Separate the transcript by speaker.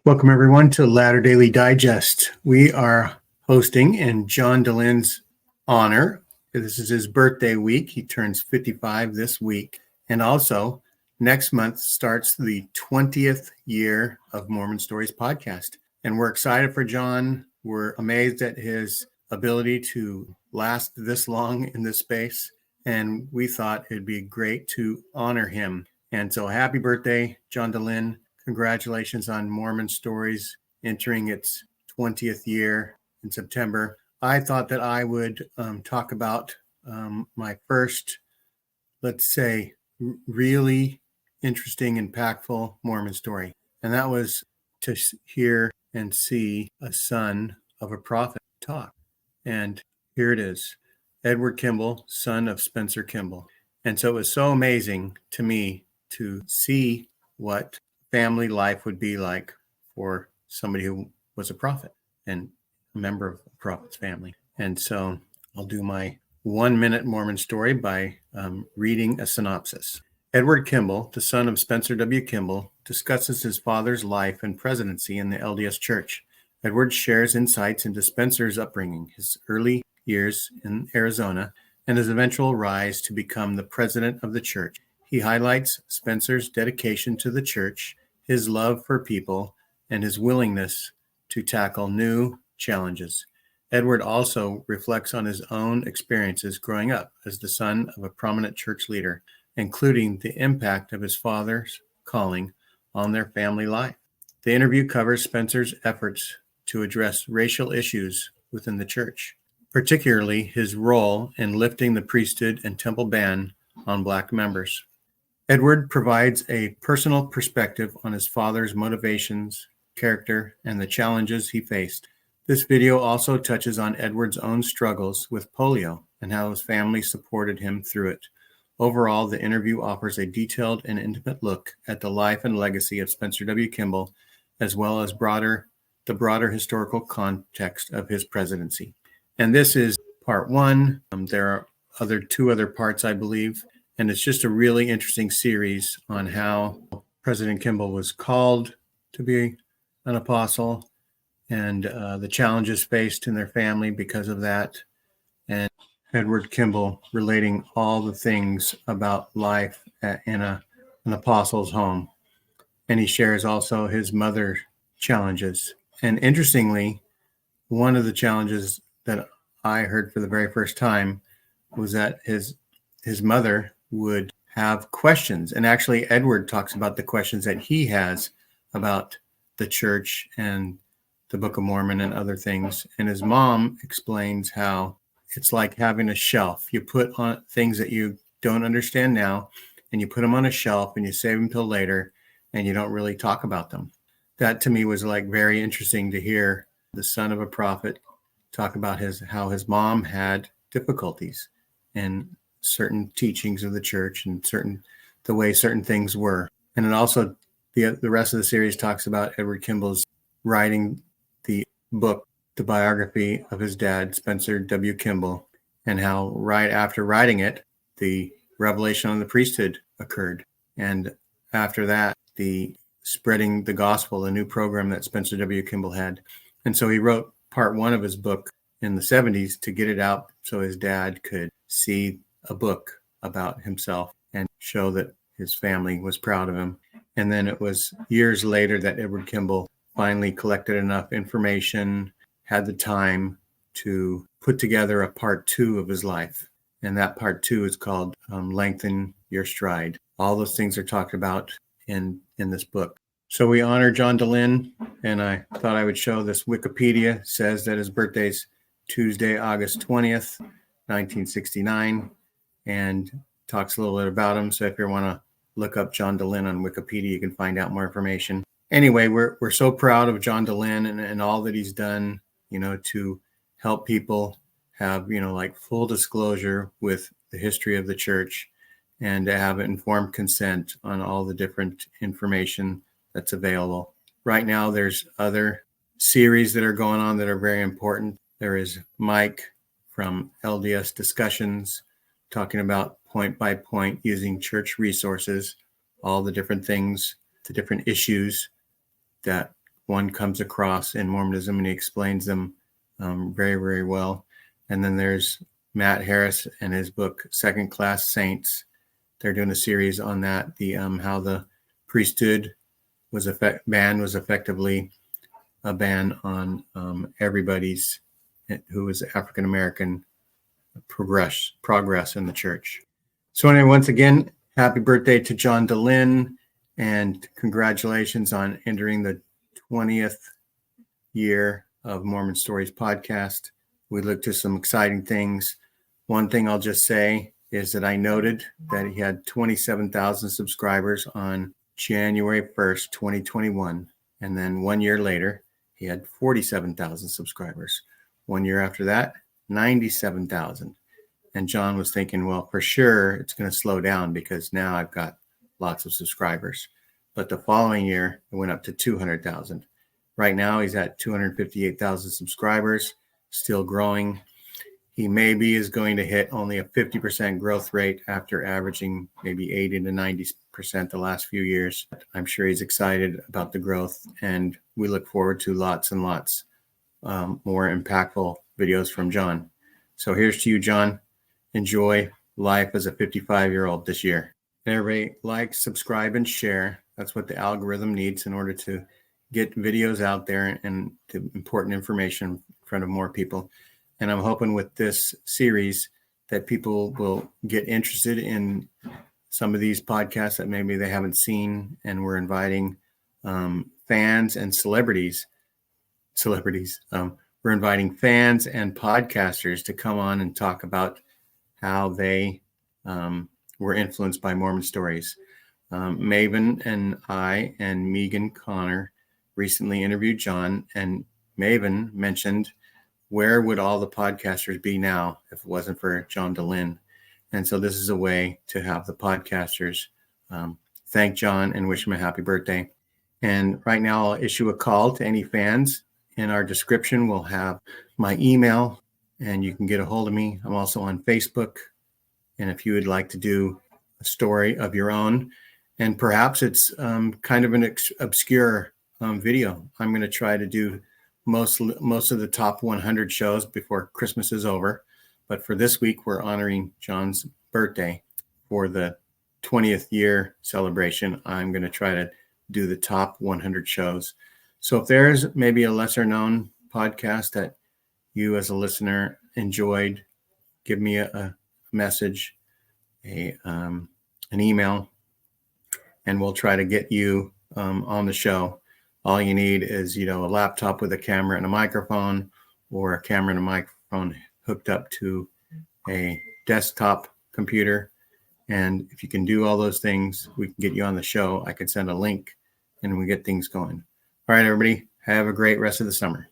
Speaker 1: Welcome, everyone, to Latter Daily Digest. We are hosting in John Dehlin's honor. This is his birthday week. He turns 55 this week. And also, next month starts the 20th year of Mormon Stories podcast. And we're excited for John. We're amazed at his ability to last this long in this space. And we thought it'd be great to honor him. And so happy birthday, John Dehlin. Congratulations on Mormon Stories entering its 20th year in September. I thought that I would talk about my first, let's say, really interesting, impactful Mormon story. And that was to hear and see a son of a prophet talk. And here it is, Edward Kimball, son of Spencer Kimball. And so it was so amazing to me to see what family life would be like for somebody who was a prophet and a member of a prophet's family. And so I'll do my 1-minute Mormon story by reading a synopsis. Edward Kimball, the son of Spencer W. Kimball, discusses his father's life and presidency in the LDS Church. Edward shares insights into Spencer's upbringing, his early years in Arizona, and his eventual rise to become the president of the church. He highlights Spencer's dedication to the church, his love for people, and his willingness to tackle new challenges. Edward also reflects on his own experiences growing up as the son of a prominent church leader, including the impact of his father's calling on their family life. The interview covers Spencer's efforts to address racial issues within the church, particularly his role in lifting the priesthood and temple ban on Black members. Edward provides a personal perspective on his father's motivations, character, and the challenges he faced. This video also touches on Edward's own struggles with polio and how his family supported him through it. Overall, the interview offers a detailed and intimate look at the life and legacy of Spencer W. Kimball, as well as the broader historical context of his presidency. And this is part one. There are two other parts, I believe. And it's just a really interesting series on how President Kimball was called to be an apostle and the challenges faced in their family because of that. And Edward Kimball relating all the things about life in an apostle's home. And he shares also his mother's challenges. And interestingly, one of the challenges that I heard for the very first time was that his mother would have questions. And actually, Edward talks about the questions that he has about the church and the Book of Mormon and other things. And his mom explains how it's like having a shelf. You put on things that you don't understand now, and you put them on a shelf and you save them till later, and you don't really talk about them. That to me was like very interesting to hear the son of a prophet talk about how his mom had difficulties and certain teachings of the church and the way certain things were. And it also, the rest of the series talks about Edward Kimball's writing the book, the biography of his dad, Spencer W. Kimball, and how right after writing it, the revelation on the priesthood occurred. And after that, the spreading the gospel, the new program that Spencer W. Kimball had. And so he wrote part one of his book in the 70s to get it out so his dad could see a book about himself and show that his family was proud of him. And then it was years later that Edward Kimball finally collected enough information, had the time to put together a part two of his life. And that part two is called Lengthen Your Stride. All those things are talked about in this book. So we honor John Dehlin, and I thought I would show this. Wikipedia says that his birthday's Tuesday, August 20th, 1969. And talks a little bit about him. So if you want to look up John Dehlin on Wikipedia, you can find out more information. Anyway, we're so proud of John Dehlin and all that he's done, to help people have, like full disclosure with the history of the church and to have informed consent on all the different information that's available. Right now, there's other series that are going on that are very important. There is Mike from LDS Discussions, talking about point by point using church resources, all the different things, the different issues that one comes across in Mormonism, and he explains them very, very well. And then there's Matt Harris and his book, Second Class Saints. They're doing a series on that, the how the priesthood was effectively a ban on everybody's who was African American progress in the church. So anyway, once again, happy birthday to John DeLynn, and congratulations on entering the 20th year of Mormon Stories podcast. We looked to some exciting things. One thing I'll just say is that I noted that he had 27,000 subscribers on January 1st, 2021. And then 1 year later, he had 47,000 subscribers. 1 year after that, 97,000. And John was thinking, well, for sure, it's going to slow down because now I've got lots of subscribers. But the following year, it went up to 200,000. Right now, he's at 258,000 subscribers, still growing. He maybe is going to hit only a 50% growth rate after averaging maybe 80 to 90% the last few years. I'm sure he's excited about the growth, and we look forward to lots and lots more impactful videos from John. So here's to you, John. Enjoy life as a 55-year-old this year. Everybody like, subscribe, and share. That's what the algorithm needs in order to get videos out there and to important information in front of more people. And I'm hoping with this series that people will get interested in some of these podcasts that maybe they haven't seen. And we're inviting fans and celebrities. We're inviting fans and podcasters to come on and talk about how they were influenced by Mormon stories. Maven and I and Megan Connor recently interviewed John, and Maven mentioned, where would all the podcasters be now if it wasn't for John DeLynn? And so this is a way to have the podcasters thank John and wish him a happy birthday. And right now I'll issue a call to any fans. In our description, we'll have my email, and you can get a hold of me. I'm also on Facebook. And if you would like to do a story of your own, and perhaps it's kind of an obscure video, I'm going to try to do most of the top 100 shows before Christmas is over. But for this week, we're honoring John's birthday. For the 20th year celebration, I'm going to try to do the top 100 shows. So if there's maybe a lesser known podcast that you as a listener enjoyed, give me a message, an email, and we'll try to get you on the show. All you need is, a laptop with a camera and a microphone, or a camera and a microphone hooked up to a desktop computer. And if you can do all those things, we can get you on the show. I can send a link and we get things going. All right, everybody, have a great rest of the summer.